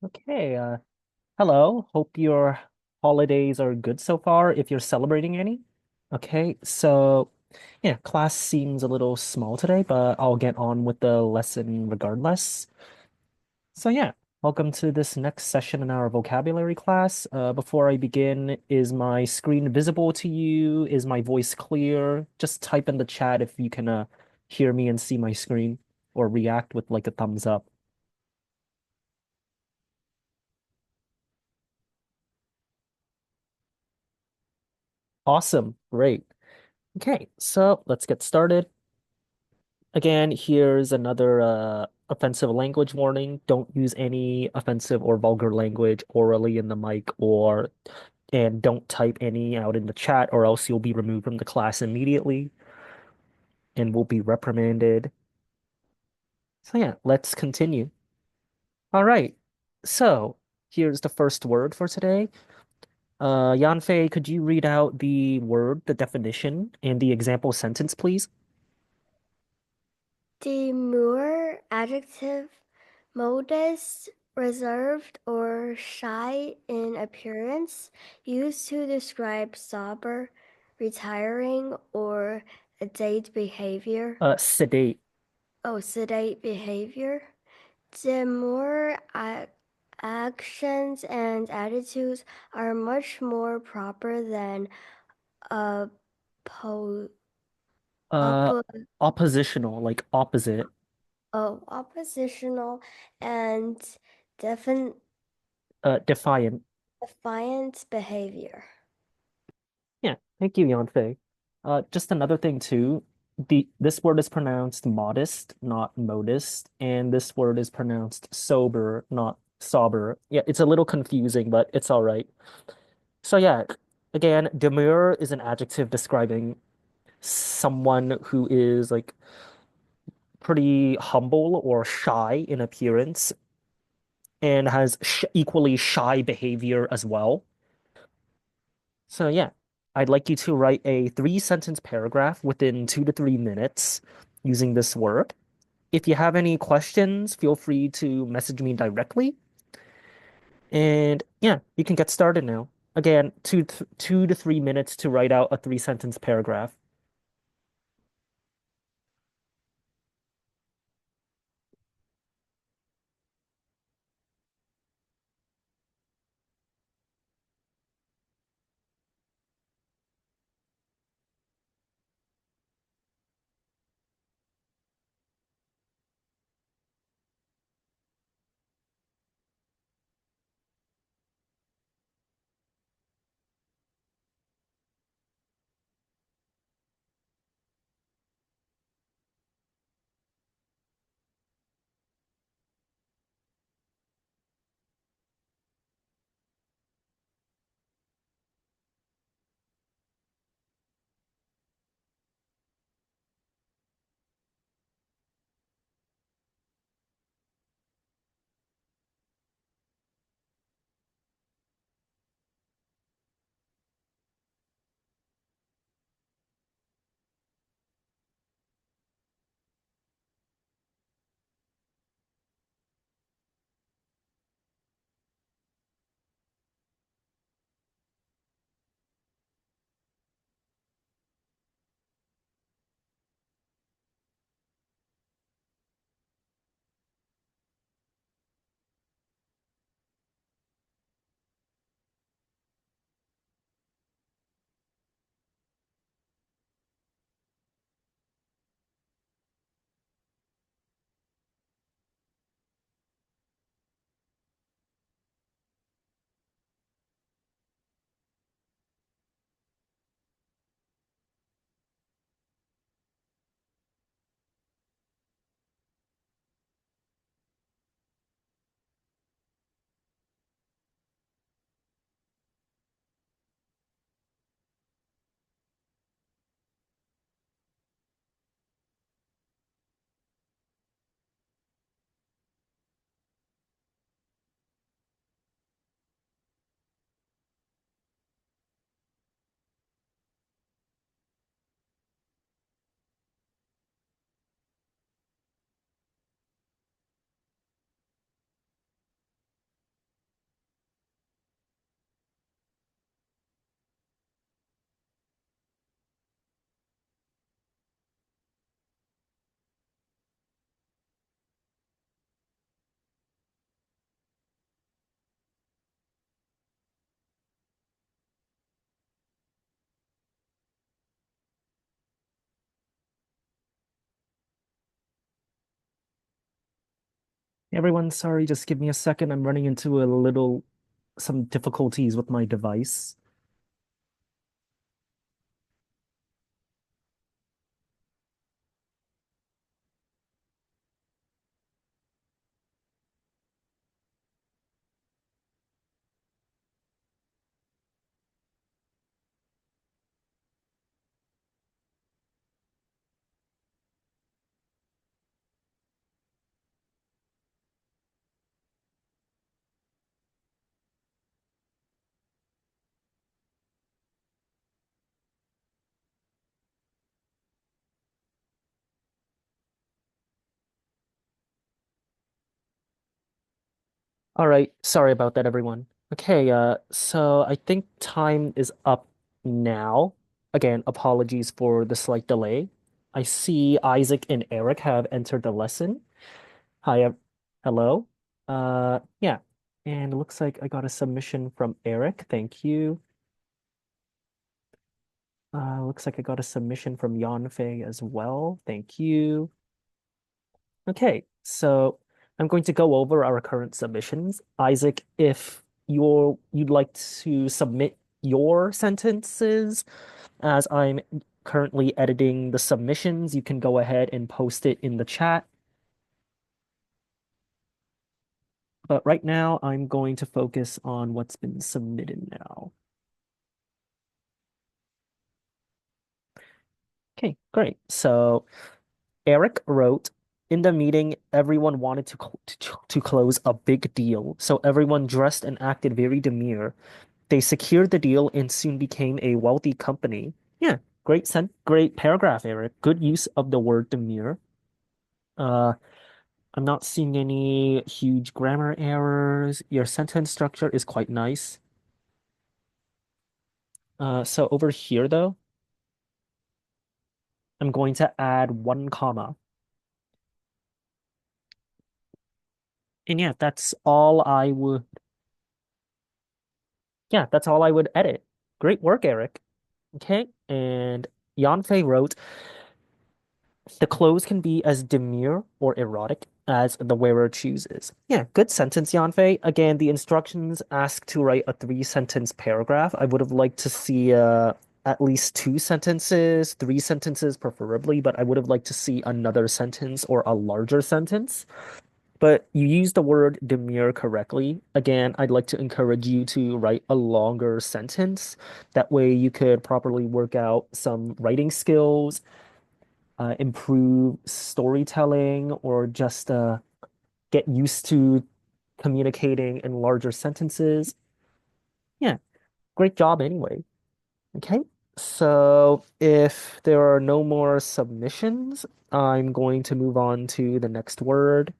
Okay, hello. Hope your holidays are good so far, if you're celebrating any. Okay, so yeah, class seems a little small today, but I'll get on with the lesson regardless. So yeah, welcome to this next session in our vocabulary class. Before I begin, is my screen visible to you? Is my voice clear? Just type in the chat if you can hear me and see my screen, or react with like a thumbs up. Awesome, great. Okay, so let's get started. Again, here's another offensive language warning. Don't use any offensive or vulgar language orally in the mic and don't type any out in the chat or else you'll be removed from the class immediately and will be reprimanded. So yeah, let's continue. All right. So here's the first word for today. Yanfei, could you read out the word, the definition, and the example sentence, please? Demure, adjective, modest, reserved, or shy in appearance, used to describe sober, retiring, or sedate behavior. Sedate. Oh, sedate behavior. Demure actions and attitudes are much more proper than oppo, Uh, oppo, Oppositional, like opposite. oppositional and defin Defiant. defiant behavior. Yeah, thank you, Yanfei. Just another thing too. This word is pronounced modest, not modest, and this word is pronounced sober, not sober. Yeah, it's a little confusing, but it's all right. So yeah, again, demure is an adjective describing someone who is like pretty humble or shy in appearance and has sh equally shy behavior as well. So yeah, I'd like you to write a three-sentence paragraph within 2 to 3 minutes using this word. If you have any questions, feel free to message me directly. And yeah, you can get started now. Again, 2 to 3 minutes to write out a three-sentence paragraph. Everyone, sorry, just give me a second. I'm running into some difficulties with my device. All right, sorry about that, everyone. Okay, so I think time is up now. Again, apologies for the slight delay. I see Isaac and Eric have entered the lesson. Hi, hello. Yeah, and it looks like I got a submission from Eric. Thank you. Looks like I got a submission from Yanfei as well. Thank you. Okay, so I'm going to go over our current submissions. Isaac, if you'd like to submit your sentences as I'm currently editing the submissions, you can go ahead and post it in the chat. But right now, I'm going to focus on what's been submitted now. Okay, great. So Eric wrote, in the meeting, everyone wanted to close a big deal, so everyone dressed and acted very demure. They secured the deal and soon became a wealthy company. Yeah, great paragraph, Eric. Good use of the word demure. Uh, I'm not seeing any huge grammar errors. Your sentence structure is quite nice. So over here, though, I'm going to add one comma. And that's all I would edit. Great work, Eric. Okay, and Yanfei wrote, the clothes can be as demure or erotic as the wearer chooses. Yeah, good sentence, Yanfei. Again, the instructions ask to write a three-sentence paragraph. I would have liked to see at least two sentences, three sentences preferably, but I would have liked to see another sentence or a larger sentence. But you used the word demure correctly. Again, I'd like to encourage you to write a longer sentence. That way you could properly work out some writing skills, improve storytelling, or just get used to communicating in larger sentences. Yeah, great job anyway. Okay, so if there are no more submissions, I'm going to move on to the next word.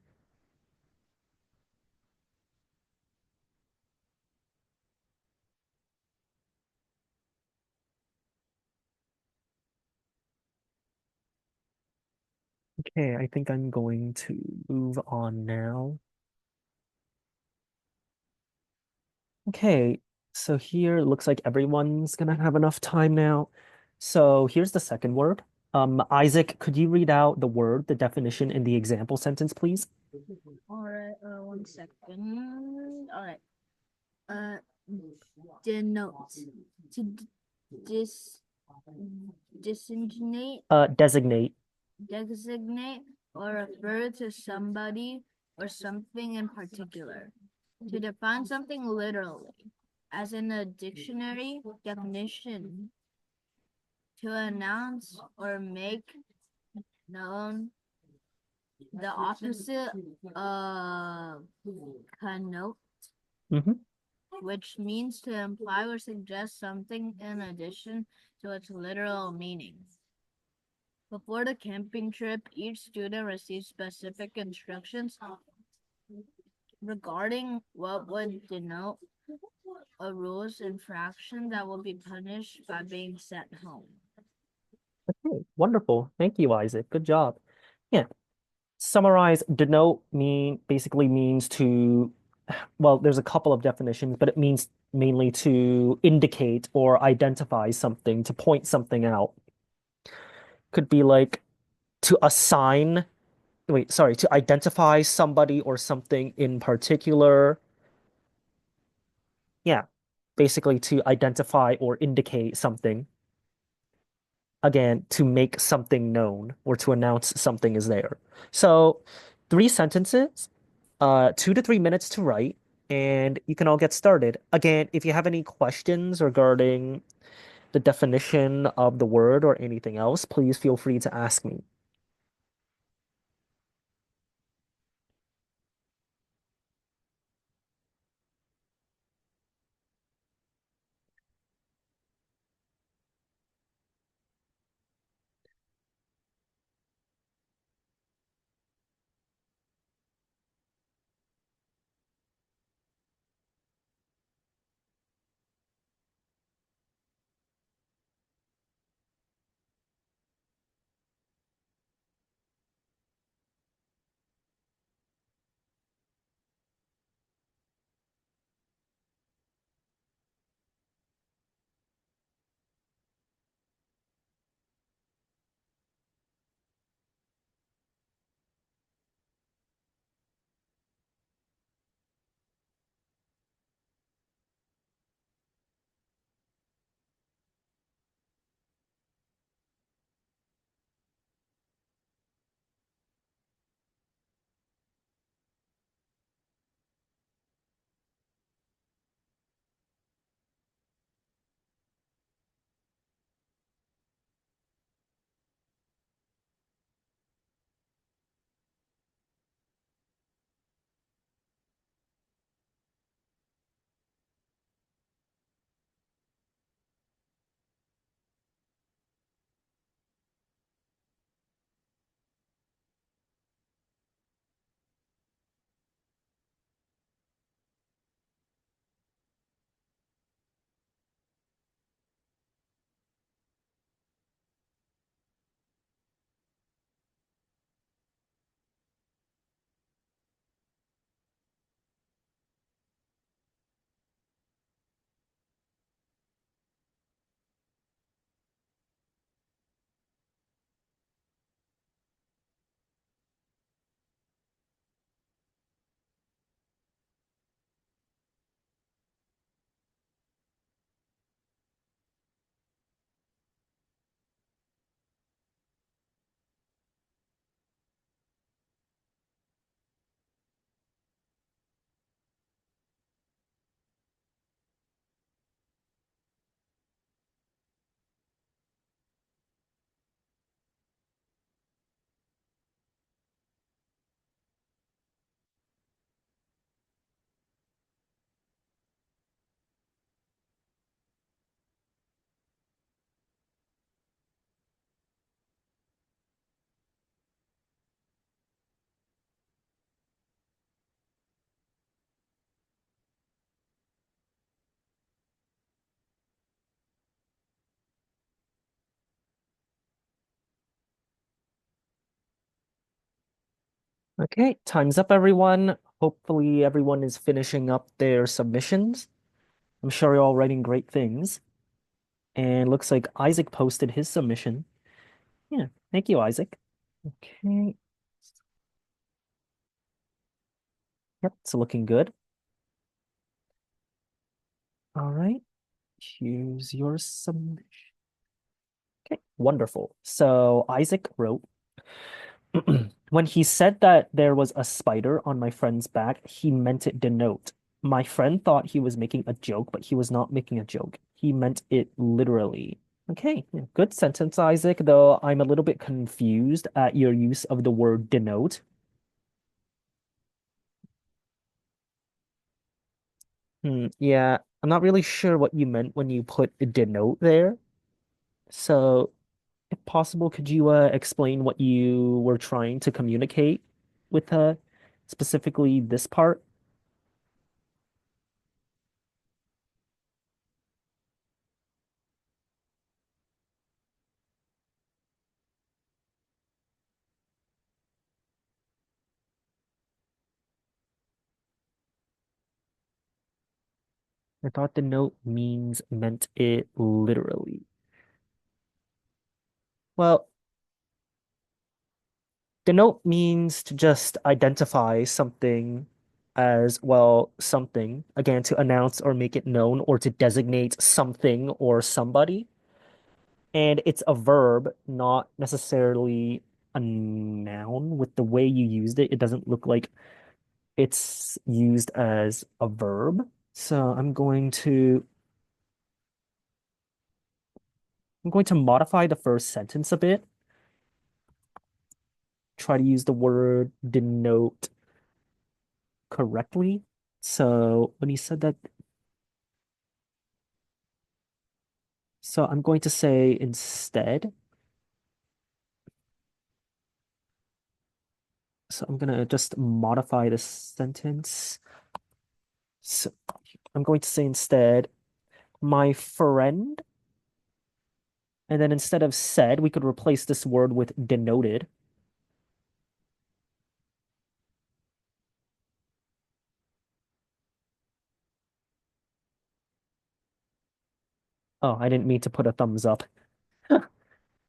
Okay, I think I'm going to move on now. Okay, so here it looks like everyone's gonna have enough time now. So here's the second word. Isaac, could you read out the word, the definition in the example sentence, please? All right, 1 second. All right. Uh, denote to dis designate, Designate. designate or refer to somebody or something in particular. To define something literally, as in a dictionary definition. To announce or make known the opposite of connote, Hmm. which means to imply or suggest something in addition to its literal meaning. Before the camping trip, each student received specific instructions regarding what would denote a rules infraction that will be punished by being sent home. Okay, wonderful. Thank you, Isaac. Good job. Yeah. Summarize, denote basically means to, well, there's a couple of definitions, but it means mainly to indicate or identify something, to point something out. Could be like to assign wait, sorry, to identify somebody or something in particular. Yeah, basically to identify or indicate something. Again, to make something known or to announce something is there. So, three sentences, 2 to 3 minutes to write, and you can all get started. Again, if you have any questions regarding the definition of the word or anything else, please feel free to ask me. Okay, time's up, everyone. Hopefully, everyone is finishing up their submissions. I'm sure you're all writing great things. And looks like Isaac posted his submission. Yeah, thank you, Isaac. Okay, yep, it's looking good. All right, here's your submission. Okay, wonderful. So Isaac wrote, when he said that there was a spider on my friend's back, he meant it denote. My friend thought he was making a joke, but he was not making a joke. He meant it literally. Okay, yeah, good sentence, Isaac, though I'm a little bit confused at your use of the word denote. Yeah, I'm not really sure what you meant when you put denote there. So, if possible, could you explain what you were trying to communicate with specifically this part? I thought the note meant it literally. Well, Denote means to just identify something as, well, something, again, to announce or make it known or to designate something or somebody. And it's a verb, not necessarily a noun. With the way you used it, it doesn't look like it's used as a verb. So I'm going to modify the first sentence a bit. Try to use the word denote correctly. So when he said that, so I'm going to say instead. So I'm gonna just modify this sentence. So I'm going to say instead, my friend, and then instead of said, we could replace this word with denoted. Oh, I didn't mean to put a thumbs up.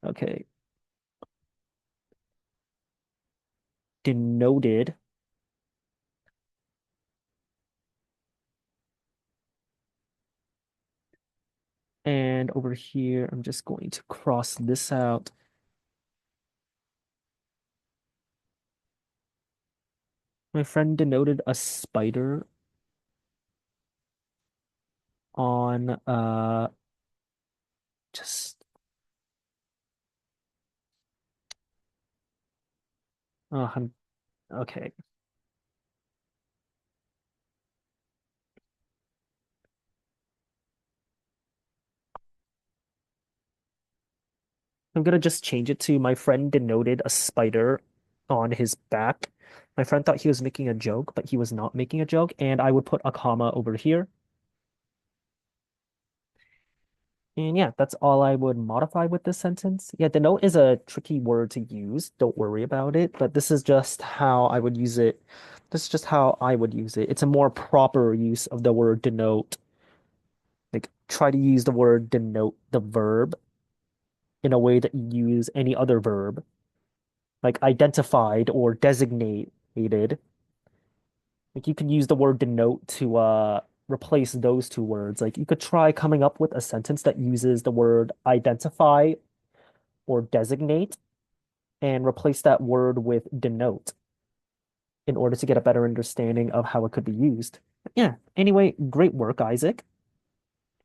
Okay. Denoted. And over here, I'm just going to cross this out. My friend denoted a spider on just I'm okay. I'm gonna just change it to my friend denoted a spider on his back. My friend thought he was making a joke, but he was not making a joke, and I would put a comma over here. And yeah, that's all I would modify with this sentence. Yeah, denote is a tricky word to use. Don't worry about it, but this is just how I would use it. This is just how I would use it. It's a more proper use of the word denote. Like, try to use the word denote, the verb, in a way that you use any other verb, like identified or designated. Like, you could use the word denote to replace those two words. Like, you could try coming up with a sentence that uses the word identify or designate and replace that word with denote in order to get a better understanding of how it could be used. Yeah, anyway, great work, Isaac.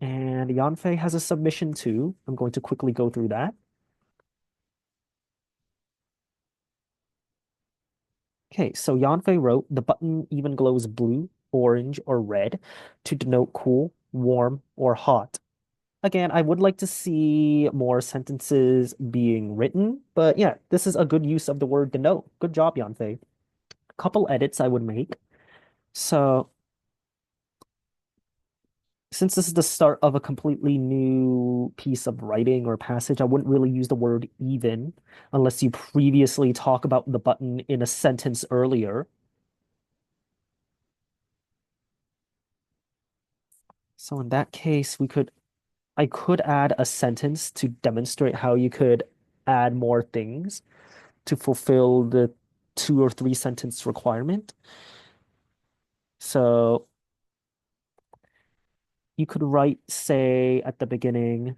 And Yanfei has a submission too. I'm going to quickly go through that. Okay, so Yanfei wrote, the button even glows blue, orange, or red to denote cool, warm, or hot. Again, I would like to see more sentences being written, but yeah, this is a good use of the word denote. Good job, Yanfei. A couple edits I would make. So, since this is the start of a completely new piece of writing or passage, I wouldn't really use the word even unless you previously talk about the button in a sentence earlier. So in that case, I could add a sentence to demonstrate how you could add more things to fulfill the 2 or 3 sentence requirement. So you could write, say, at the beginning,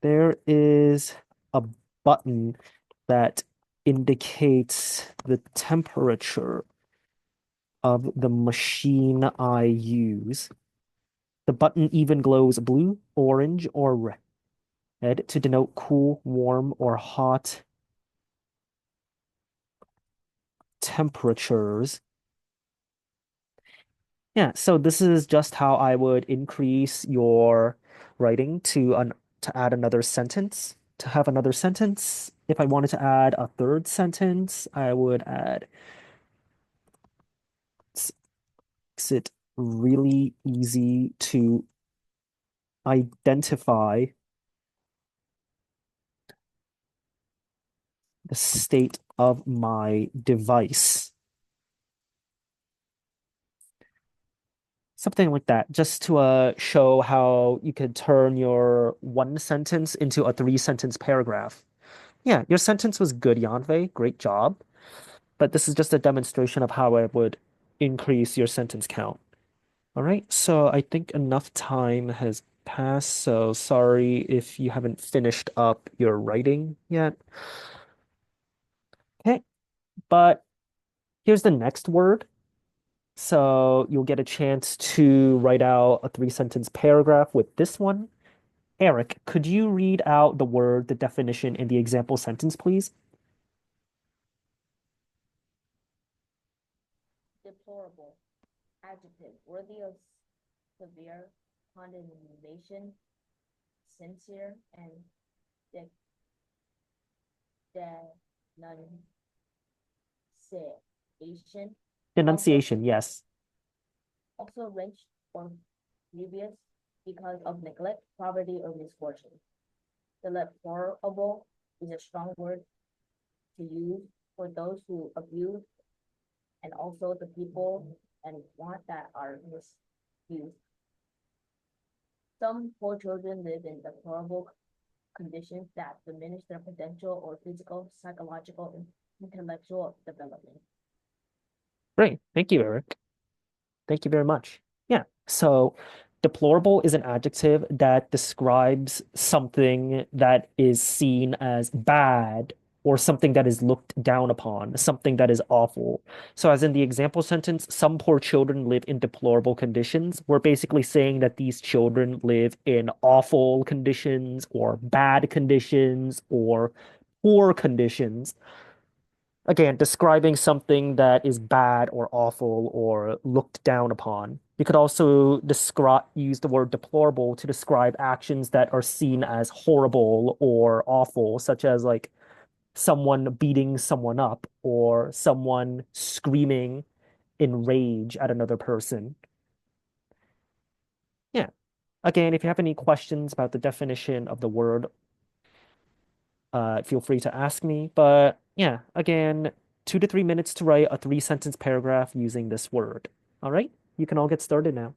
there is a button that indicates the temperature of the machine I use. The button even glows blue, orange, or red to denote cool, warm, or hot temperatures. Yeah, so this is just how I would increase your writing to add another sentence. To have another sentence, if I wanted to add a third sentence, I would add makes it really easy to identify the state of my device. Something like that, just to show how you could turn your one sentence into a 3 sentence paragraph. Yeah, your sentence was good, Yanfei. Great job. But this is just a demonstration of how I would increase your sentence count. All right, so I think enough time has passed, so sorry if you haven't finished up your writing yet. Okay, but here's the next word. So you'll get a chance to write out a three-sentence paragraph with this one. Eric, could you read out the word, the definition, and the example sentence, please? Deplorable, adjective, worthy of severe condemnation, sincere, and de- denunciation, also, Denunciation, yes. also wretched or grievous because of neglect, poverty, or misfortune. The deplorable is a strong word to use for those who abuse and also the people and want that are misused. Some poor children live in deplorable conditions that diminish their potential or physical, psychological, and intellectual development. Great. Thank you, Eric. Thank you very much. Yeah. So deplorable is an adjective that describes something that is seen as bad or something that is looked down upon, something that is awful. So, as in the example sentence, some poor children live in deplorable conditions. We're basically saying that these children live in awful conditions or bad conditions or poor conditions. Again, describing something that is bad or awful or looked down upon. You could also describe use the word deplorable to describe actions that are seen as horrible or awful, such as like someone beating someone up or someone screaming in rage at another person. Yeah. Again, if you have any questions about the definition of the word, feel free to ask me. But yeah, again, 2 to 3 minutes to write a three-sentence paragraph using this word. All right, you can all get started now.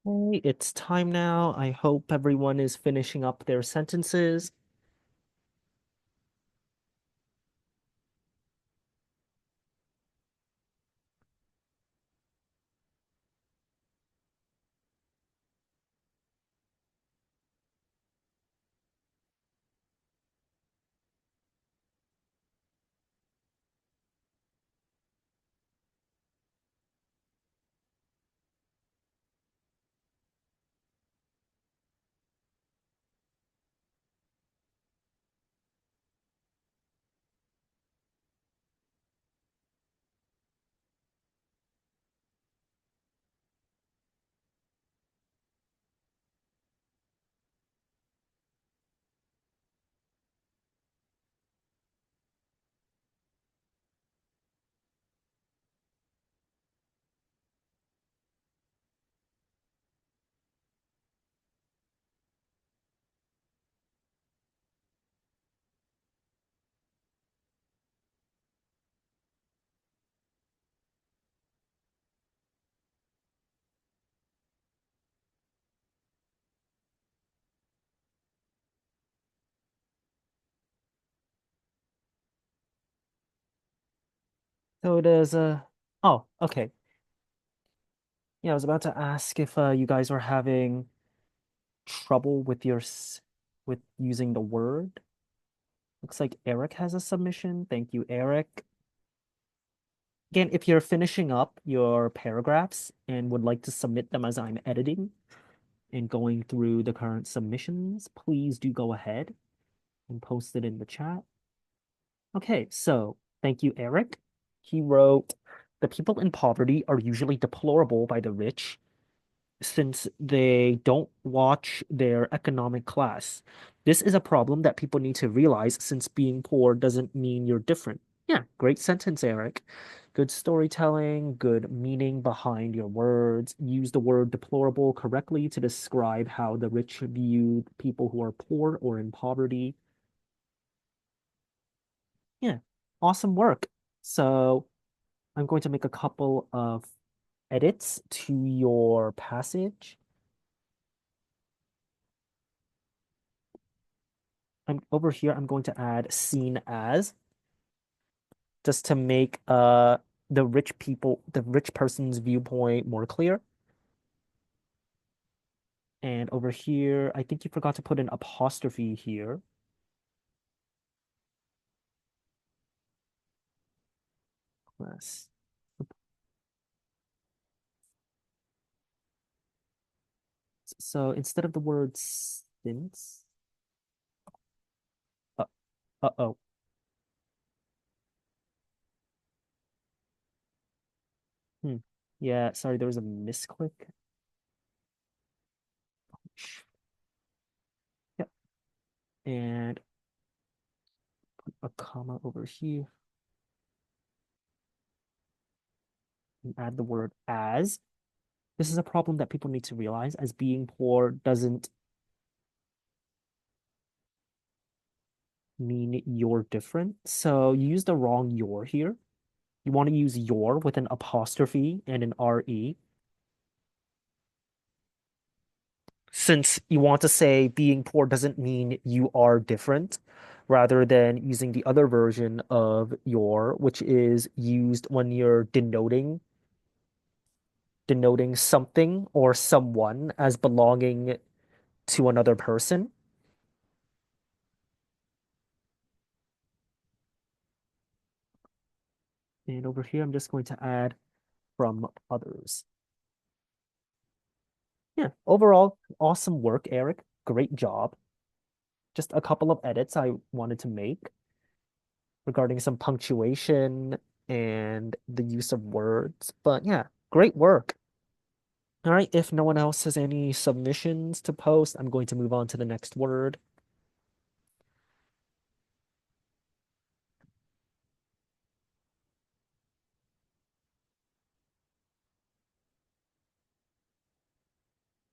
Okay, it's time now. I hope everyone is finishing up their sentences. So does oh, okay. Yeah, I was about to ask if you guys are having trouble with with using the word. Looks like Eric has a submission. Thank you, Eric. Again, if you're finishing up your paragraphs and would like to submit them as I'm editing and going through the current submissions, please do go ahead and post it in the chat. Okay, so thank you, Eric. He wrote, the people in poverty are usually deplorable by the rich since they don't watch their economic class. This is a problem that people need to realize since being poor doesn't mean you're different. Yeah, great sentence, Eric. Good storytelling, good meaning behind your words. Use the word deplorable correctly to describe how the rich view people who are poor or in poverty. Yeah, awesome work. So I'm going to make a couple of edits to your passage. I'm over here, I'm going to add seen as just to make the rich person's viewpoint more clear. And over here, I think you forgot to put an apostrophe here. Yes. So instead of the word since, uh, uh-oh. Hmm. Yeah, sorry, there was a misclick. Yep. And put a comma over here and add the word as. This is a problem that people need to realize, as being poor doesn't mean you're different. So you use the wrong your here. You want to use your with an apostrophe and an RE. Since you want to say being poor doesn't mean you are different, rather than using the other version of your, which is used when you're denoting something or someone as belonging to another person. And over here, I'm just going to add from others. Yeah, overall, awesome work, Eric. Great job. Just a couple of edits I wanted to make regarding some punctuation and the use of words. But yeah, great work. All right, if no one else has any submissions to post, I'm going to move on to the next word.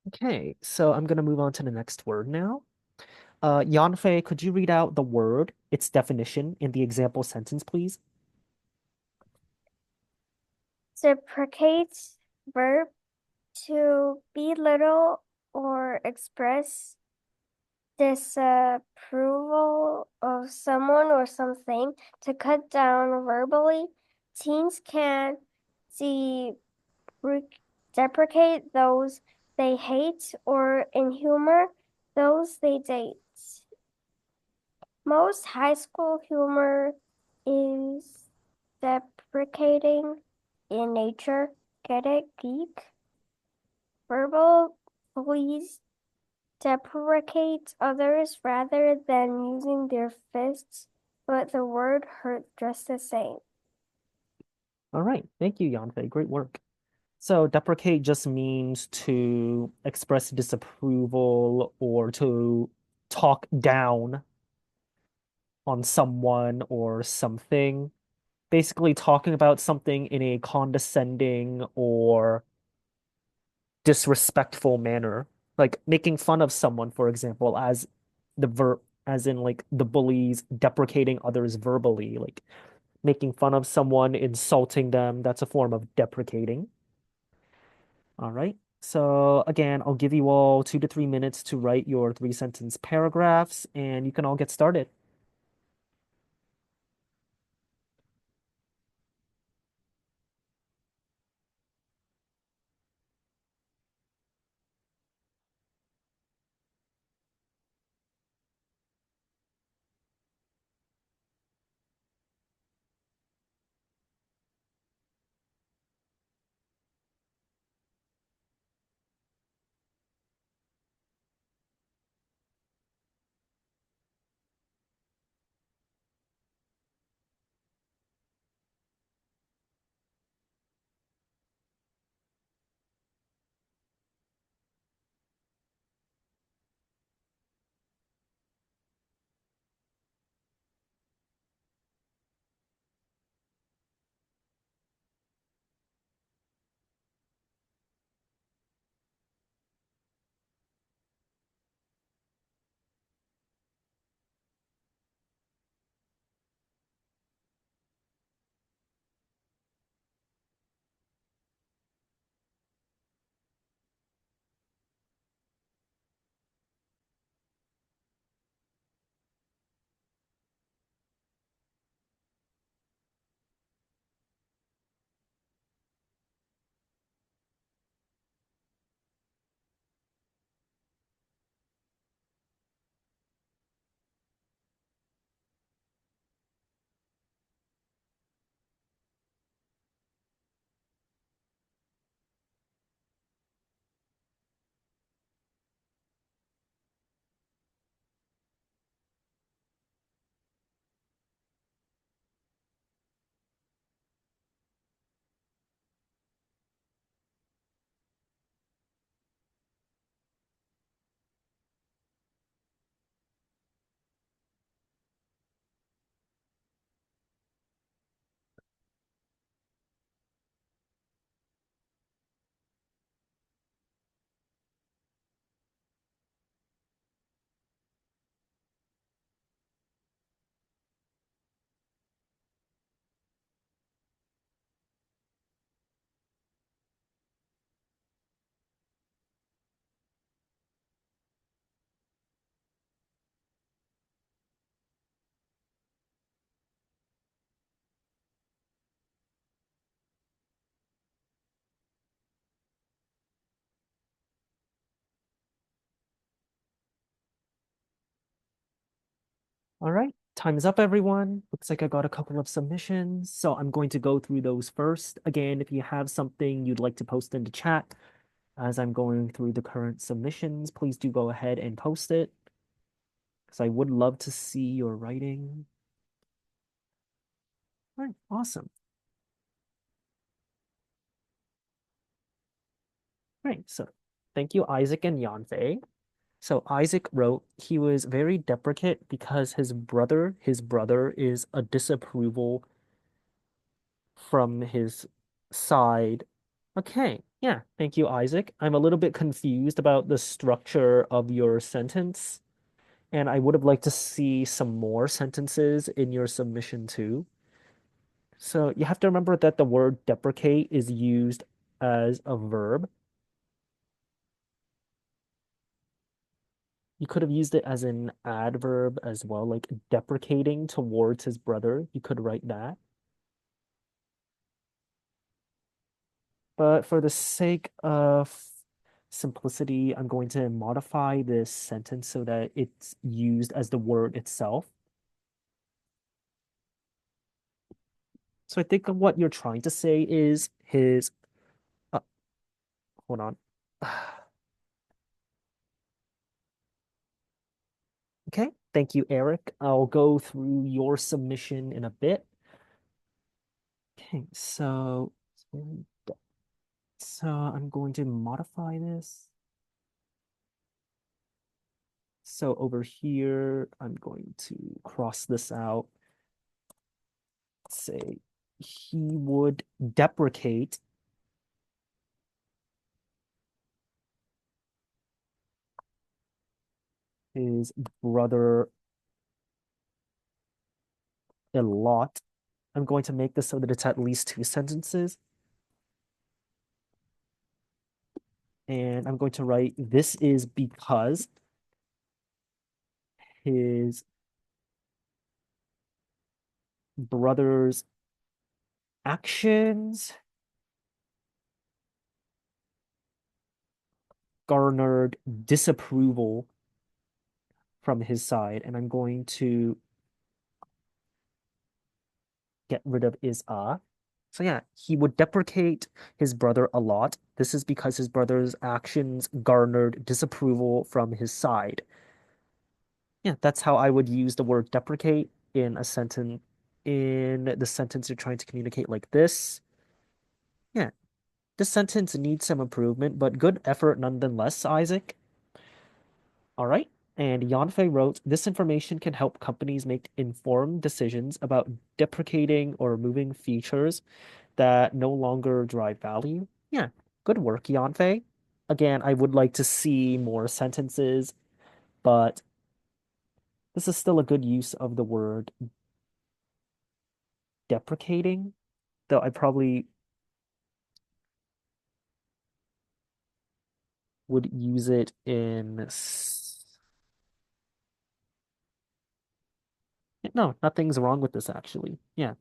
Okay, so I'm going to move on to the next word now. Yanfei, could you read out the word, its definition, in the example sentence, please? Reciprocates verb to belittle or express disapproval of someone or something, to cut down verbally. Teens can deprecate those they hate, or in humor, those they date. Most high school humor is deprecating in nature. Get it, geek? Verbal bullies deprecate others rather than using their fists, but the word hurt just the same. All right. Thank you, Yanfei. Great work. So deprecate just means to express disapproval or to talk down on someone or something. Basically, talking about something in a condescending or disrespectful manner, like making fun of someone, for example, as the verb, as in like the bullies deprecating others verbally, like making fun of someone, insulting them. That's a form of deprecating. All right. So again, I'll give you all 2 to 3 minutes to write your 3 sentence paragraphs, and you can all get started. All right, time is up, everyone. Looks like I got a couple of submissions, so I'm going to go through those first. Again, if you have something you'd like to post in the chat as I'm going through the current submissions, please do go ahead and post it because I would love to see your writing. All right, awesome. Right, so thank you, Isaac and Yanfei. So Isaac wrote he was very deprecate because his brother is a disapproval from his side. Okay, yeah, thank you, Isaac. I'm a little bit confused about the structure of your sentence, and I would have liked to see some more sentences in your submission too. So you have to remember that the word deprecate is used as a verb. You could have used it as an adverb as well, like deprecating towards his brother. You could write that. But for the sake of simplicity, I'm going to modify this sentence so that it's used as the word itself. So I think what you're trying to say is his, uh, hold on. Okay, thank you, Eric. I'll go through your submission in a bit. Okay, so I'm going to modify this. So over here, I'm going to cross this out. Say he would deprecate his brother a lot. I'm going to make this so that it's at least 2 sentences. And I'm going to write, this is because his brother's actions garnered disapproval from his side. And I'm going to get rid of is a. So yeah, he would deprecate his brother a lot. This is because his brother's actions garnered disapproval from his side. Yeah, that's how I would use the word deprecate in a sentence, in the sentence you're trying to communicate like this. Yeah, this sentence needs some improvement, but good effort nonetheless, Isaac. All right. And Yanfei wrote, this information can help companies make informed decisions about deprecating or removing features that no longer drive value. Yeah, good work, Yanfei. Again, I would like to see more sentences, but this is still a good use of the word deprecating, though I probably would use it in. No, nothing's wrong with this actually. Yeah,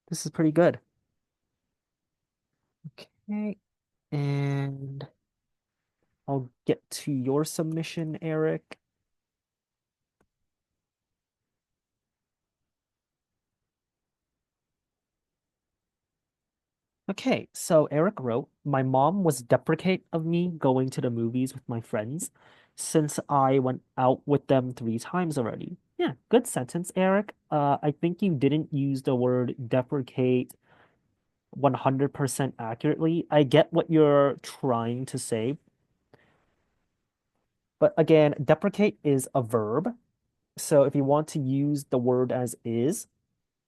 this is pretty good. Okay, and I'll get to your submission, Eric. Okay, so Eric wrote, my mom was deprecate of me going to the movies with my friends since I went out with them 3 times already. Yeah, good sentence, Eric. I think you didn't use the word deprecate 100% accurately. I get what you're trying to say, but again, deprecate is a verb. So if you want to use the word as is,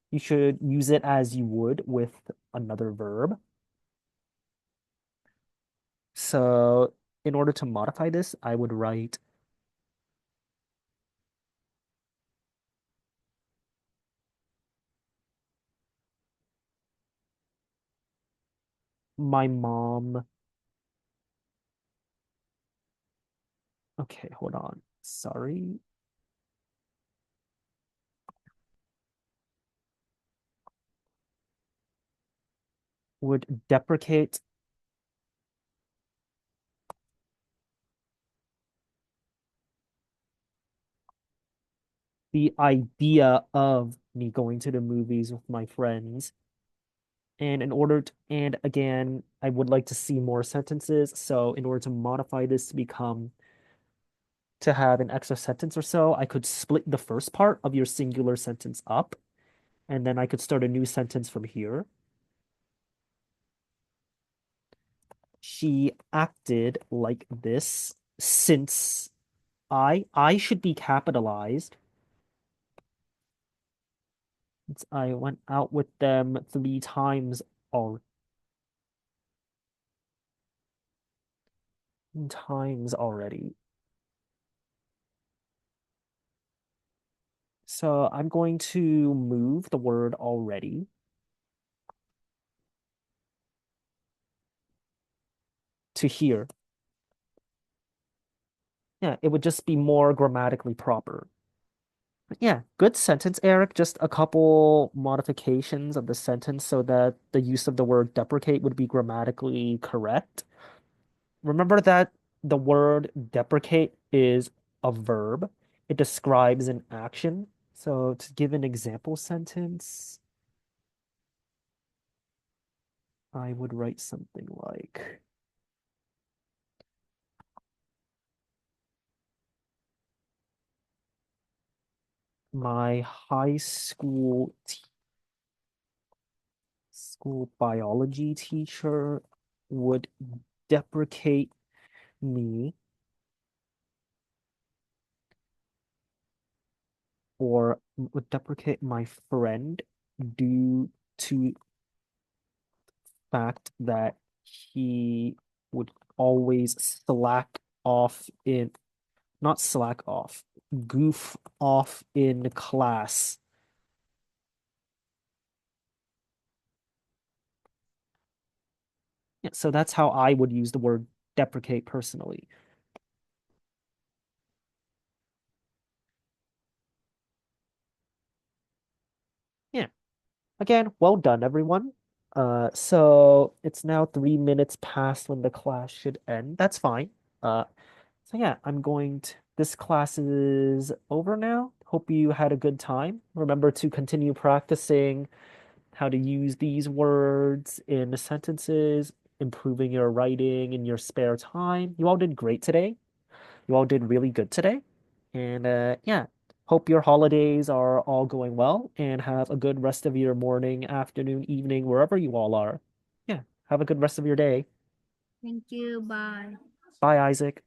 you should use it as you would with another verb. So in order to modify this, I would write my mom. Okay, hold on. Sorry. Would deprecate the idea of me going to the movies with my friends. And again, I would like to see more sentences. So in order to modify this to become to have an extra sentence or so, I could split the first part of your singular sentence up, and then I could start a new sentence from here. She acted like this since I should be capitalized. Since I went out with them 3 times all times already. So I'm going to move the word already to here. Yeah, it would just be more grammatically proper. But yeah, good sentence, Eric. Just a couple modifications of the sentence so that the use of the word deprecate would be grammatically correct. Remember that the word deprecate is a verb. It describes an action. So to give an example sentence, I would write something like, my high school biology teacher would deprecate me, or would deprecate my friend due to fact that he would always not slack off, goof off in class. Yeah, so that's how I would use the word deprecate personally. Yeah. Again, well done, everyone. So it's now 3 minutes past when the class should end. That's fine. So yeah, this class is over now. Hope you had a good time. Remember to continue practicing how to use these words in the sentences, improving your writing in your spare time. You all did great today. You all did really good today. And yeah, hope your holidays are all going well and have a good rest of your morning, afternoon, evening, wherever you all are. Yeah, have a good rest of your day. Thank you. Bye. Bye, Isaac.